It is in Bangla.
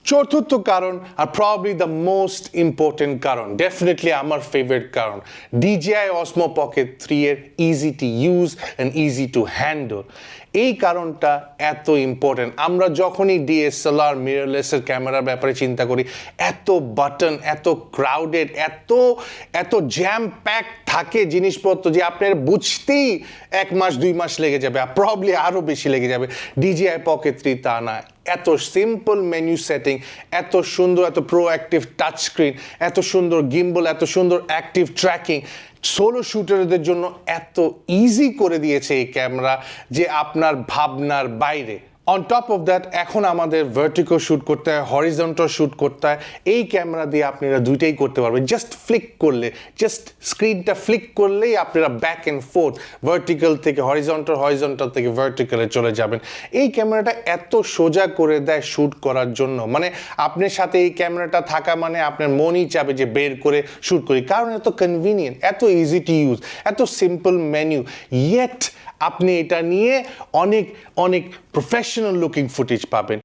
চতুর্থ কারণ আর প্রবাবলি দ্য মোস্ট ইম্পর্টেন্ট কারণ, ডেফিনেটলি আমার ফেভারিট কারণ, DJI Osmo Pocket 3 এর easy to use and easy to handle. এই কারণটা এত ইম্পর্টেন্ট। আমরা যখনই DSLR মিররলেসের ক্যামেরার ব্যাপারে চিন্তা করি, এত বাটন, এত ক্রাউডেড, এত জ্যাম প্যাক থাকে জিনিসপত্র যে আপনার বুঝতেই 1 মাস 2 মাস লেগে যাবে, প্রবাবলি আরও বেশি লেগে যাবে। DJI Pocket 3 তা না, এত সিম্পল মেনু সেটিং, এত সুন্দর, এত প্রোঅ্যাক্টিভ টাচ স্ক্রিন, এত সুন্দর গিম্বল, এত সুন্দর অ্যাক্টিভ ট্র্যাকিং, সোলো শুটারদের জন্য এত ইজি করে দিয়েছে এই ক্যামেরা যে আপনার ভাবনার বাইরে। অন টপ অফ দ্যাট, এখন আমাদের ভার্টিকো শ্যুট করতে হয়, হরিজন্টাল শ্যুট করতে হয়, এই ক্যামেরা দিয়ে আপনারা দুইটাই করতে পারবেন। জাস্ট ফ্লিক করলে, জাস্ট স্ক্রিনটা ফ্লিক করলেই আপনারা ব্যাক অ্যান্ড ফোর্থ, ভার্টিক্যাল থেকে হরিজন্টাল থেকে ভার্টিক্যালে চলে যাবেন। এই ক্যামেরাটা এত সোজা করে দেয় শ্যুট করার জন্য, মানে আপনার সাথে এই ক্যামেরাটা থাকা মানে আপনার মনই চাবে যে বের করে শ্যুট করি, কারণ এত কনভিনিয়েন্ট, এত ইজি টু ইউজ, এত সিম্পল মেনু, ইয়েট আপনি এটা নিয়ে অনেক প্রফেশনাল লুকিং ফুটেজ পাবেন।